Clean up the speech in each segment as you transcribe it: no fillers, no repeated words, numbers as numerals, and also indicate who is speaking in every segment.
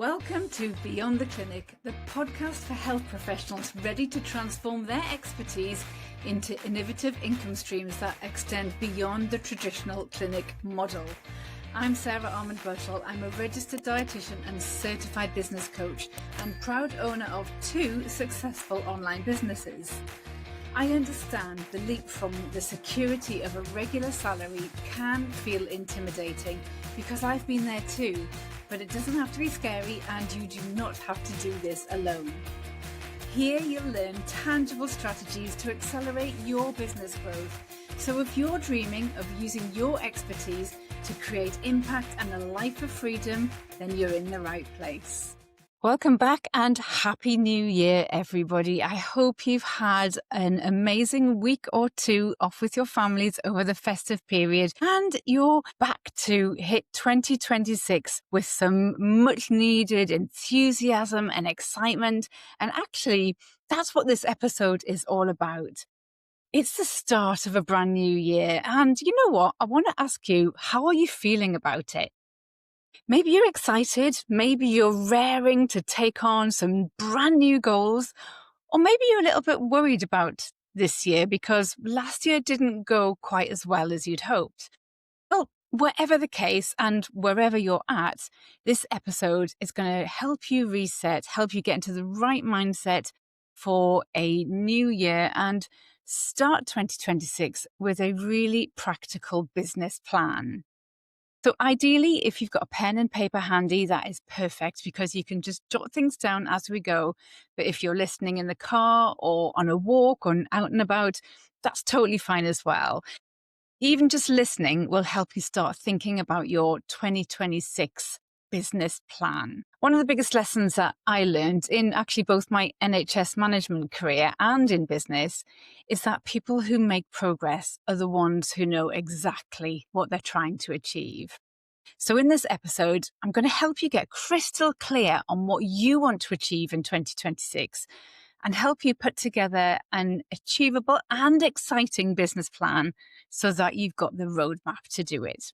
Speaker 1: Welcome to Beyond the Clinic, the podcast for health professionals ready to transform their expertise into innovative income streams that extend beyond the traditional clinic model. I'm Sarah Armand-Butchell. I'm a registered dietitian and certified business coach and proud owner of 2 successful online businesses. I understand the leap from the security of a regular salary can feel intimidating because I've been there too. But it doesn't have to be scary, and you do not have to do this alone. Here you'll learn tangible strategies to accelerate your business growth. So if you're dreaming of using your expertise to create impact and a life of freedom, then you're in the right place. Welcome back and Happy New Year, everybody. I hope you've had an amazing week or 2 off with your families over the festive period and you're back to hit 2026 with some much needed enthusiasm and excitement. And actually, that's what this episode is all about. It's the start of a brand new year. And you know what? I want to ask you, how are you feeling about it? Maybe you're excited, maybe you're raring to take on some brand new goals, or maybe you're a little bit worried about this year because last year didn't go quite as well as you'd hoped. Well, whatever the case and wherever you're at, this episode is going to help you reset, help you get into the right mindset for a new year and start 2026 with a really practical business plan. So ideally, if you've got a pen and paper handy, that is perfect because you can just jot things down as we go. But if you're listening in the car or on a walk or out and about, that's totally fine as well. Even just listening will help you start thinking about your 2026 business plan. One of the biggest lessons that I learned in actually both my NHS management career and in business is that people who make progress are the ones who know exactly what they're trying to achieve. So in this episode, I'm going to help you get crystal clear on what you want to achieve in 2026 and help you put together an achievable and exciting business plan so that you've got the roadmap to do it.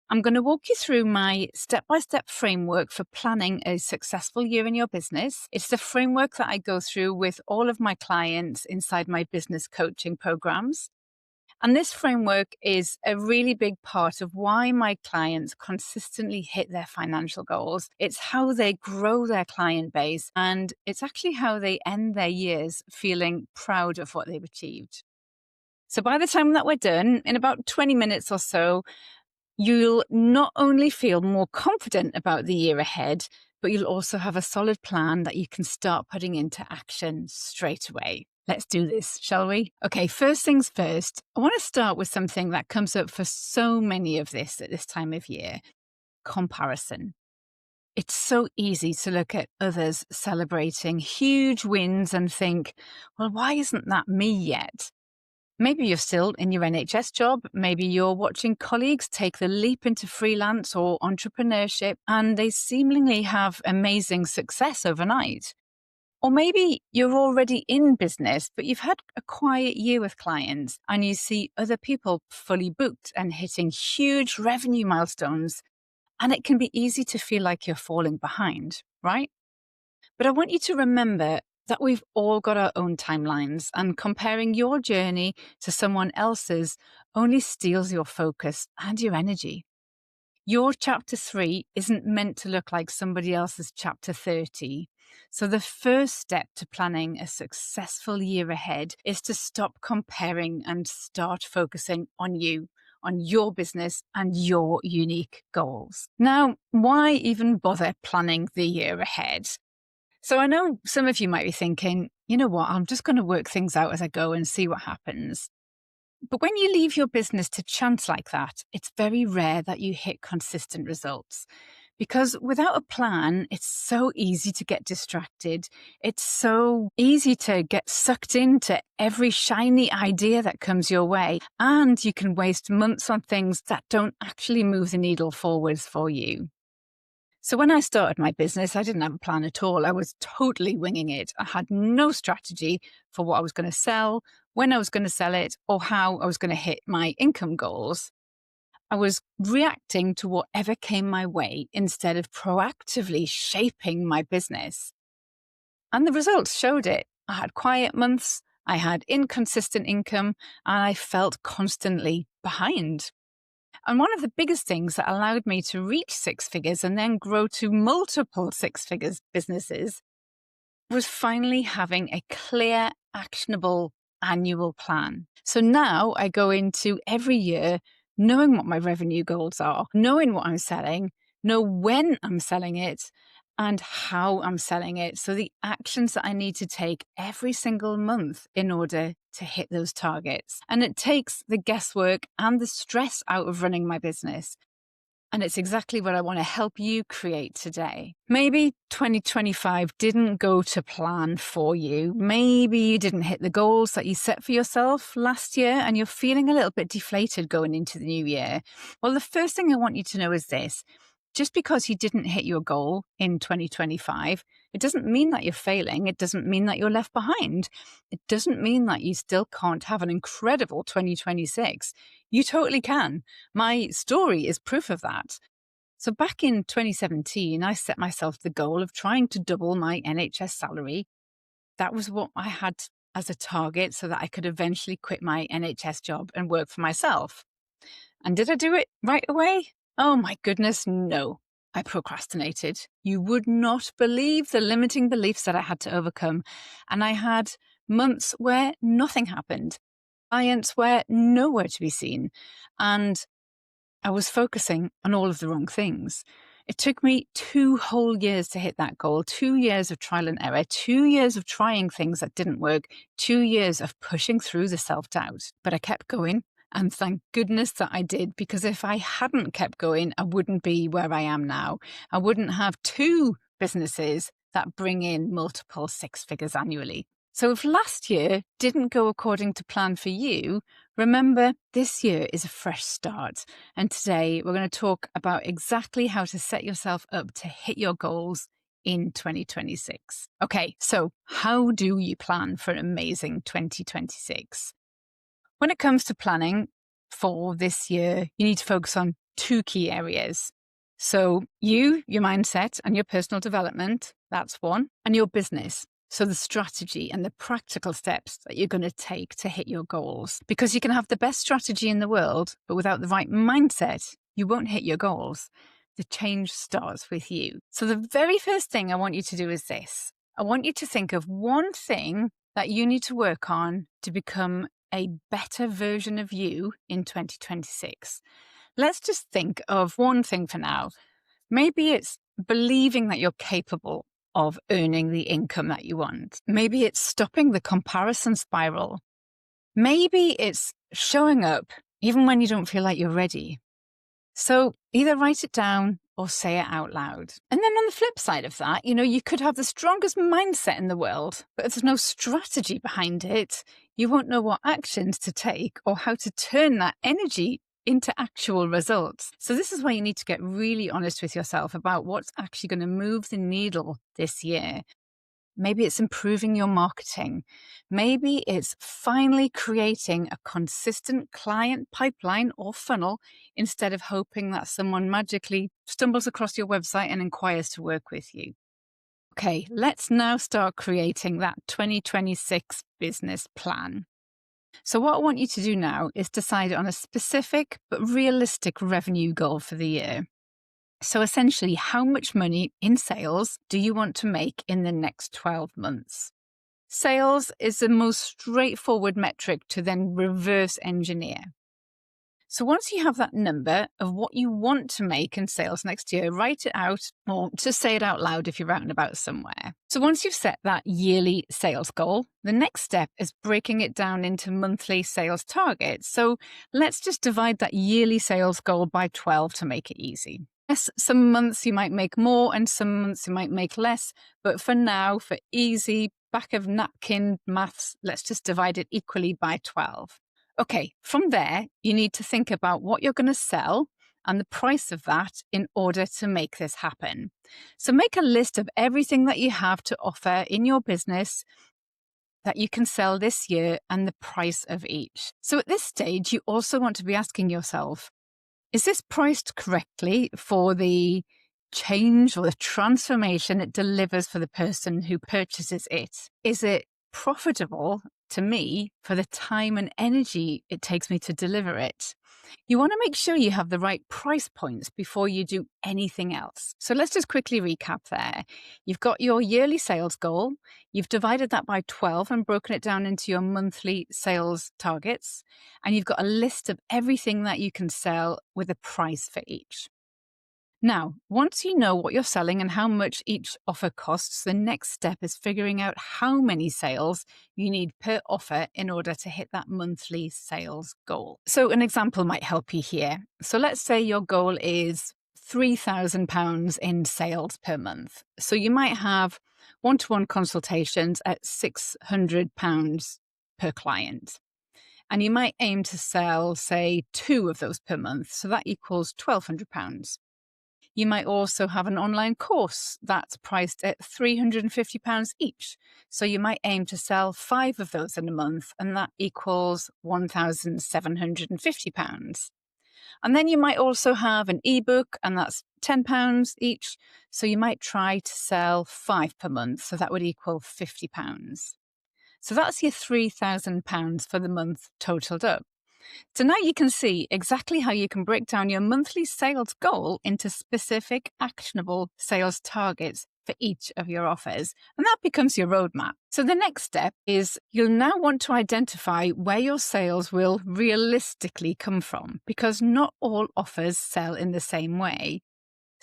Speaker 1: I'm going to walk you through my step-by-step framework for planning a successful year in your business. It's the framework that I go through with all of my clients inside my business coaching programs. And this framework is a really big part of why my clients consistently hit their financial goals. It's how they grow their client base, and it's actually how they end their years feeling proud of what they've achieved. So by the time that we're done, in about 20 minutes or so, you'll not only feel more confident about the year ahead, but you'll also have a solid plan that you can start putting into action straight away. Let's do this, shall we? Okay, first things first, I want to start with something that comes up for so many of this at this time of year: comparison. It's so easy to look at others celebrating huge wins and think, well, why isn't that me yet? Maybe you're still in your NHS job. Maybe you're watching colleagues take the leap into freelance or entrepreneurship and they seemingly have amazing success overnight. Or maybe you're already in business, but you've had a quiet year with clients and you see other people fully booked and hitting huge revenue milestones. And it can be easy to feel like you're falling behind, right? But I want you to remember that we've all got our own timelines, and comparing your journey to someone else's only steals your focus and your energy. Your chapter 3 isn't meant to look like somebody else's chapter 30. So the first step to planning a successful year ahead is to stop comparing and start focusing on you, on your business and your unique goals. Now, why even bother planning the year ahead? So I know some of you might be thinking, you know what, I'm just going to work things out as I go and see what happens. But when you leave your business to chance like that, it's very rare that you hit consistent results. Because without a plan, it's so easy to get distracted. It's so easy to get sucked into every shiny idea that comes your way. And you can waste months on things that don't actually move the needle forwards for you. So when I started my business, I didn't have a plan at all. I was totally winging it. I had no strategy for what I was going to sell, when I was going to sell it, or how I was going to hit my income goals. I was reacting to whatever came my way instead of proactively shaping my business. And the results showed it. I had quiet months, I had inconsistent income, and I felt constantly behind. And one of the biggest things that allowed me to reach six figures and then grow to multiple six figures businesses was finally having a clear, actionable annual plan. So now I go into every year knowing what my revenue goals are, knowing what I'm selling, know when I'm selling it, and how I'm selling it. So the actions that I need to take every single month in order to hit those targets. And it takes the guesswork and the stress out of running my business. And it's exactly what I want to help you create today. Maybe 2025 didn't go to plan for you. Maybe you didn't hit the goals that you set for yourself last year and you're feeling a little bit deflated going into the new year. Well, the first thing I want you to know is this. Just because you didn't hit your goal in 2025, it doesn't mean that you're failing. It doesn't mean that you're left behind. It doesn't mean that you still can't have an incredible 2026. You totally can. My story is proof of that. So back in 2017, I set myself the goal of trying to double my NHS salary. That was what I had as a target so that I could eventually quit my NHS job and work for myself. And did I do it right away? Oh my goodness, no. I procrastinated. You would not believe the limiting beliefs that I had to overcome. And I had months where nothing happened. Clients were nowhere to be seen. And I was focusing on all of the wrong things. It took me 2 whole years to hit that goal, 2 years of trial and error, 2 years of trying things that didn't work, 2 years of pushing through the self-doubt. But I kept going. And thank goodness that I did, because if I hadn't kept going, I wouldn't be where I am now. I wouldn't have 2 businesses that bring in multiple six figures annually. So if last year didn't go according to plan for you, remember this year is a fresh start. And today we're going to talk about exactly how to set yourself up to hit your goals in 2026. Okay, so how do you plan for an amazing 2026? When it comes to planning for this year, you need to focus on 2 key areas. So your mindset and your personal development, that's one, and your business. So the strategy and the practical steps that you're going to take to hit your goals. Because you can have the best strategy in the world, but without the right mindset, you won't hit your goals. The change starts with you. So the very first thing I want you to do is this. I want you to think of one thing that you need to work on to become a better version of you in 2026. Let's just think of one thing for now. Maybe it's believing that you're capable of earning the income that you want. Maybe it's stopping the comparison spiral. Maybe it's showing up even when you don't feel like you're ready. So either write it down or say it out loud. And then on the flip side of that, you could have the strongest mindset in the world, but if there's no strategy behind it, you won't know what actions to take or how to turn that energy into actual results. So this is why you need to get really honest with yourself about what's actually going to move the needle this year. Maybe it's improving your marketing. Maybe it's finally creating a consistent client pipeline or funnel instead of hoping that someone magically stumbles across your website and inquires to work with you. Okay, let's now start creating that 2026 business plan. So what I want you to do now is decide on a specific but realistic revenue goal for the year. So essentially, how much money in sales do you want to make in the next 12 months? Sales is the most straightforward metric to then reverse engineer. So once you have that number of what you want to make in sales next year, write it out or just say it out loud if you're out and about somewhere. So once you've set that yearly sales goal, the next step is breaking it down into monthly sales targets. So let's just divide that yearly sales goal by 12 to make it easy. Yes, some months you might make more and some months you might make less. But for now, for easy back of napkin maths, let's just divide it equally by 12. Okay, from there, you need to think about what you're going to sell and the price of that in order to make this happen. So make a list of everything that you have to offer in your business that you can sell this year and the price of each. So at this stage, you also want to be asking yourself, Is this priced correctly for the change or the transformation it delivers for the person who purchases it? Is it profitable to me for the time and energy it takes me to deliver it? You want to make sure you have the right price points before you do anything else. So let's just quickly recap there. You've got your yearly sales goal. You've divided that by 12 and broken it down into your monthly sales targets. And you've got a list of everything that you can sell with a price for each. Now, once you know what you're selling and how much each offer costs, the next step is figuring out how many sales you need per offer in order to hit that monthly sales goal. So an example might help you here. So let's say your goal is £3,000 in sales per month. So you might have one-to-one consultations at £600 per client. And you might aim to sell, say, 2 of those per month. So that equals £1,200. You might also have an online course that's priced at £350 each. So you might aim to sell 5 of those in a month, and that equals £1,750. And then you might also have an ebook, and that's £10 each. So you might try to sell 5 per month. So that would equal £50. So that's your £3,000 for the month totaled up. So now you can see exactly how you can break down your monthly sales goal into specific actionable sales targets for each of your offers. And that becomes your roadmap. So the next step is you'll now want to identify where your sales will realistically come from, because not all offers sell in the same way.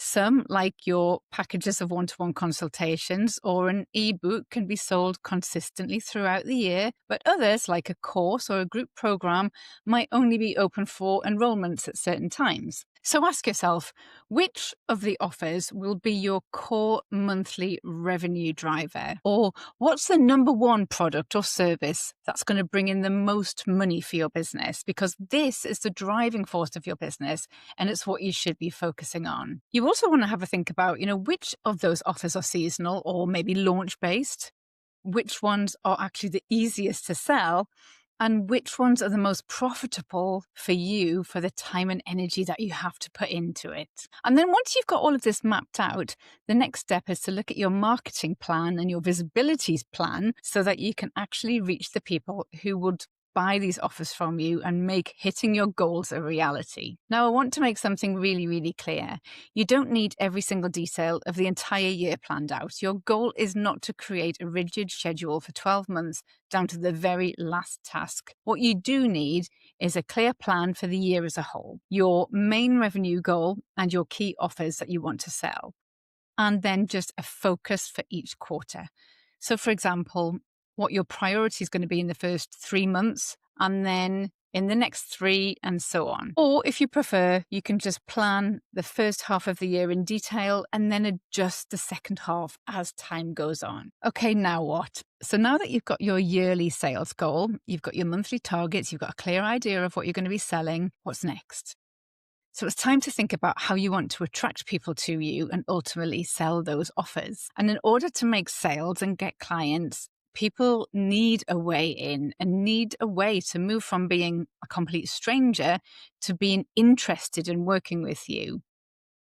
Speaker 1: Some, like your packages of one-to-one consultations or an ebook, can be sold consistently throughout the year, but others, like a course or a group program, might only be open for enrollments at certain times. So ask yourself, which of the offers will be your core monthly revenue driver? Or what's the number one product or service that's going to bring in the most money for your business? Because this is the driving force of your business, and it's what you should be focusing on. You also want to have a think about, which of those offers are seasonal or maybe launch-based, which ones are actually the easiest to sell, and which ones are the most profitable for you for the time and energy that you have to put into it. And then once you've got all of this mapped out, the next step is to look at your marketing plan and your visibilities plan so that you can actually reach the people who would buy these offers from you and make hitting your goals a reality. Now, I want to make something really, really clear. You don't need every single detail of the entire year planned out. Your goal is not to create a rigid schedule for 12 months down to the very last task. What you do need is a clear plan for the year as a whole, your main revenue goal and your key offers that you want to sell, and then just a focus for each quarter. So, for example, what your priority is going to be in the first 3 months, and then in the next 3, and so on. Or if you prefer, you can just plan the first half of the year in detail and then adjust the second half as time goes on. Okay, now what? So now that you've got your yearly sales goal, you've got your monthly targets, you've got a clear idea of what you're going to be selling, what's next? So it's time to think about how you want to attract people to you and ultimately sell those offers. And in order to make sales and get clients, people need a way in and need a way to move from being a complete stranger to being interested in working with you.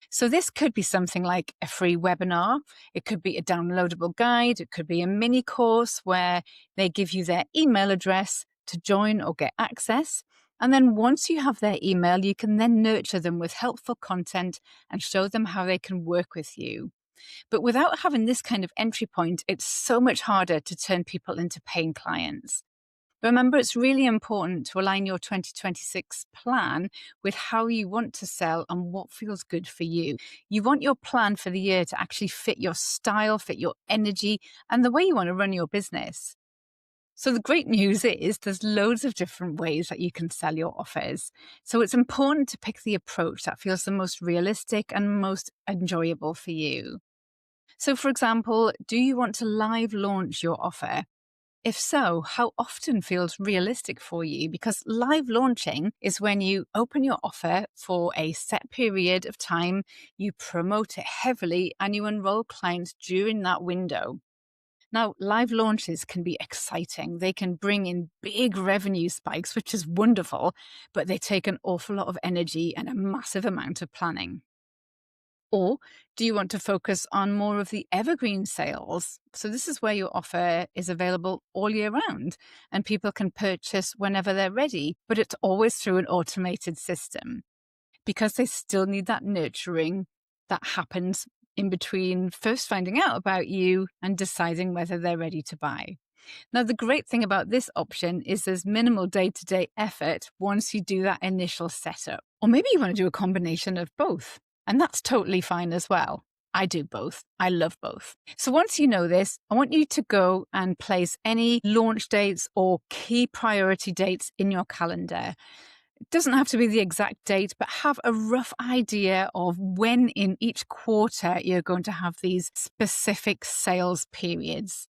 Speaker 1: So this could be something like a free webinar. It could be a downloadable guide. It could be a mini course where they give you their email address to join or get access. And then once you have their email, you can then nurture them with helpful content and show them how they can work with you. But without having this kind of entry point, it's so much harder to turn people into paying clients. Remember, it's really important to align your 2026 plan with how you want to sell and what feels good for you. You want your plan for the year to actually fit your style, fit your energy, and the way you want to run your business. So the great news is there's loads of different ways that you can sell your offers. So it's important to pick the approach that feels the most realistic and most enjoyable for you. So for example, do you want to live launch your offer? If so, how often feels realistic for you? Because live launching is when you open your offer for a set period of time, you promote it heavily, and you enroll clients during that window. Now, live launches can be exciting. They can bring in big revenue spikes, which is wonderful, but they take an awful lot of energy and a massive amount of planning. Or do you want to focus on more of the evergreen sales? So, this is where your offer is available all year round and people can purchase whenever they're ready, but it's always through an automated system because they still need that nurturing that happens in between first finding out about you and deciding whether they're ready to buy. Now, the great thing about this option is there's minimal day-to-day effort once you do that initial setup. Or maybe you want to do a combination of both, and that's totally fine as well. I do both. I love both. So once you know this, I want you to go and place any launch dates or key priority dates in your calendar. It doesn't have to be the exact date, but have a rough idea of when in each quarter you're going to have these specific sales periods.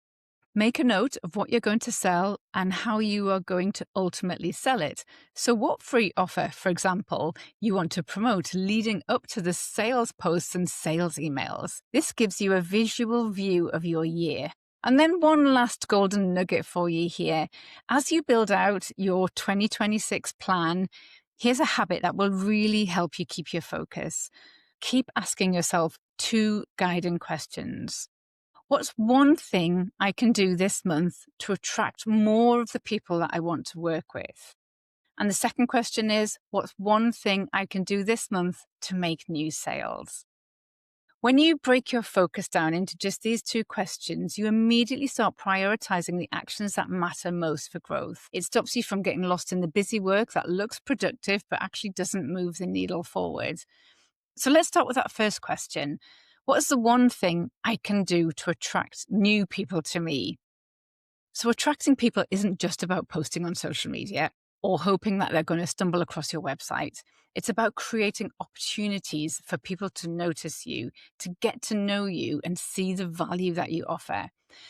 Speaker 1: Make a note of what you're going to sell and how you are going to ultimately sell it. So what free offer, for example, you want to promote leading up to the sales posts and sales emails. This gives you a visual view of your year. And then one last golden nugget for you here. As you build out your 2026 plan, here's a habit that will really help you keep your focus. Keep asking yourself 2 guiding questions. What's one thing I can do this month to attract more of the people that I want to work with? And the second question is, what's one thing I can do this month to make new sales? When you break your focus down into just these 2 questions, you immediately start prioritizing the actions that matter most for growth. It stops you from getting lost in the busy work that looks productive but actually doesn't move the needle forward. So let's start with that first question. What is the one thing I can do to attract new people to me? So attracting people isn't just about posting on social media or hoping that they're going to stumble across your website. It's about creating opportunities for people to notice you, to get to know you and see the value that you offer.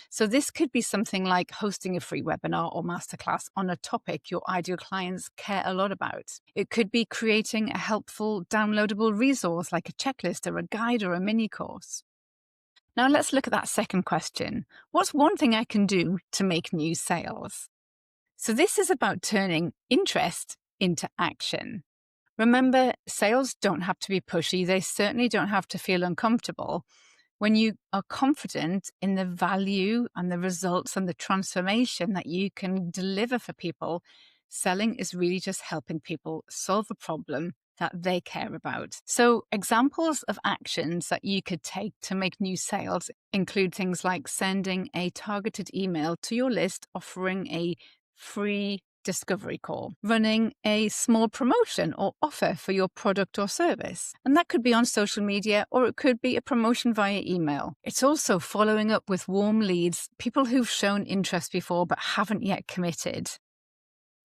Speaker 1: So this could be something like hosting a free webinar or masterclass on a topic your ideal clients care a lot about. It could be creating a helpful downloadable resource like a checklist or a guide or a mini course. Now let's look at that second question. What's one thing I can do to make new sales? So this is about turning interest into action. Remember, sales don't have to be pushy. They certainly don't have to feel uncomfortable. When you are confident in the value and the results and the transformation that you can deliver for people, selling is really just helping people solve a problem that they care about. So examples of actions that you could take to make new sales include things like sending a targeted email to your list offering a free discovery call, running a small promotion or offer for your product or service. And that could be on social media or it could be a promotion via email. It's also following up with warm leads, people who've shown interest before but haven't yet committed.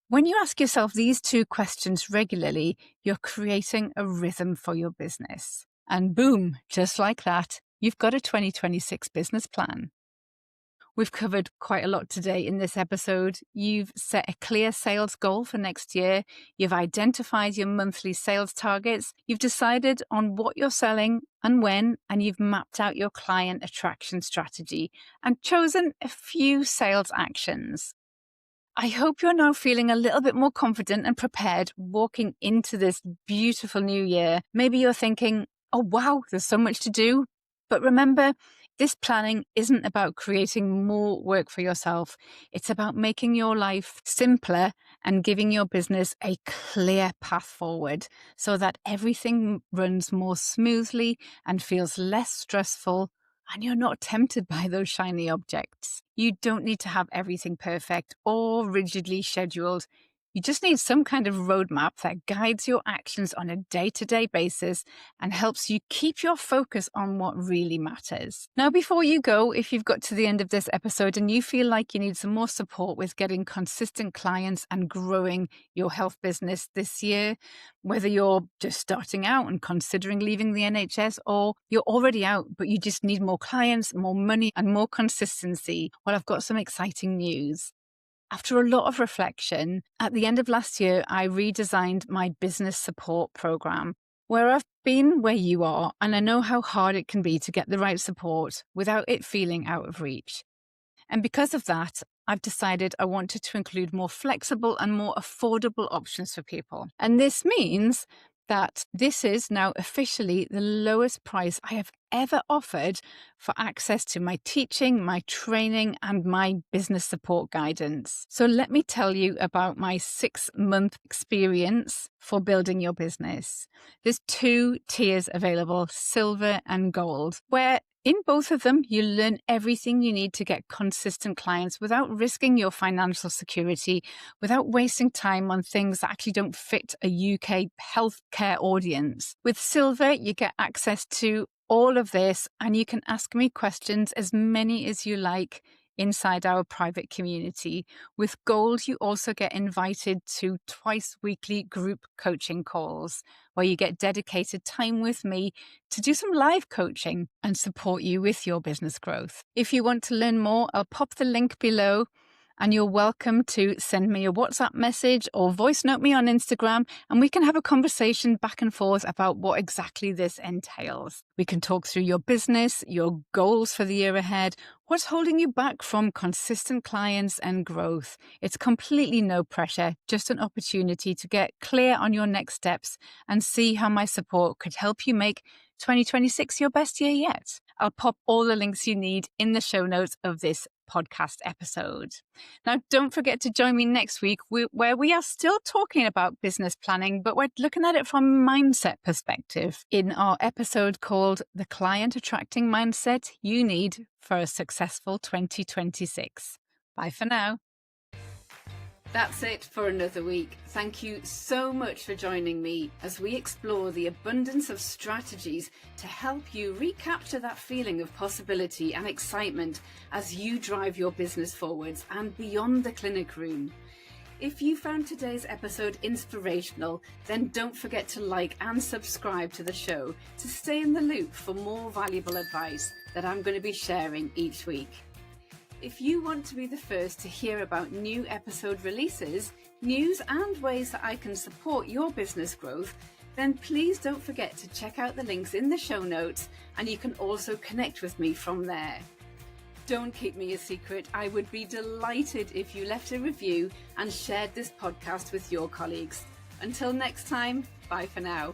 Speaker 1: When you ask yourself these 2 questions regularly, you're creating a rhythm for your business. And boom, just like that, you've got a 2026 business plan. We've covered quite a lot today in this episode. You've set a clear sales goal for next year. You've identified your monthly sales targets. You've decided on what you're selling and when, and you've mapped out your client attraction strategy and chosen a few sales actions. I hope you're now feeling a little bit more confident and prepared walking into this beautiful new year. Maybe you're thinking, oh wow, there's so much to do. But remember, this planning isn't about creating more work for yourself. It's about making your life simpler and giving your business a clear path forward so that everything runs more smoothly and feels less stressful and you're not tempted by those shiny objects. You don't need to have everything perfect or rigidly scheduled. You just need some kind of roadmap that guides your actions on a day-to-day basis and helps you keep your focus on what really matters. Now, before you go, if you've got to the end of this episode and you feel like you need some more support with getting consistent clients and growing your health business this year, whether you're just starting out and considering leaving the NHS or you're already out, but you just need more clients, more money and more consistency, well, I've got some exciting news. After a lot of reflection, at the end of last year, I redesigned my business support program, where I've been where you are, and I know how hard it can be to get the right support without it feeling out of reach. And because of that, I've decided I wanted to include more flexible and more affordable options for people. And this means that this is now officially the lowest price I have ever offered for access to my teaching, my training, and my business support guidance. So let me tell you about my 6-month experience for building your business. There's 2 tiers available, silver and gold, where in both of them, you learn everything you need to get consistent clients without risking your financial security, without wasting time on things that actually don't fit a UK healthcare audience. With Silver, you get access to all of this, and you can ask me questions, as many as you like, inside our private community. With Gold, you also get invited to twice weekly group coaching calls, where you get dedicated time with me to do some live coaching and support you with your business growth. If you want to learn more, I'll pop the link below, and you're welcome to send me a WhatsApp message or voice note me on Instagram, and we can have a conversation back and forth about what exactly this entails. We can talk through your business, your goals for the year ahead, what's holding you back from consistent clients and growth. It's completely no pressure, just an opportunity to get clear on your next steps and see how my support could help you make 2026 your best year yet. I'll pop all the links you need in the show notes of this podcast episode. Now, don't forget to join me next week where we are still talking about business planning, but we're looking at it from a mindset perspective in our episode called The Client Attracting Mindset You Need for a Successful 2026. Bye for now. That's it for another week. Thank you so much for joining me as we explore the abundance of strategies to help you recapture that feeling of possibility and excitement as you drive your business forwards and beyond the clinic room. If you found today's episode inspirational, then don't forget to like and subscribe to the show to stay in the loop for more valuable advice that I'm going to be sharing each week. If you want to be the first to hear about new episode releases, news and ways that I can support your business growth, then please don't forget to check out the links in the show notes, and you can also connect with me from there. Don't keep me a secret. I would be delighted if you left a review and shared this podcast with your colleagues. Until next time, bye for now.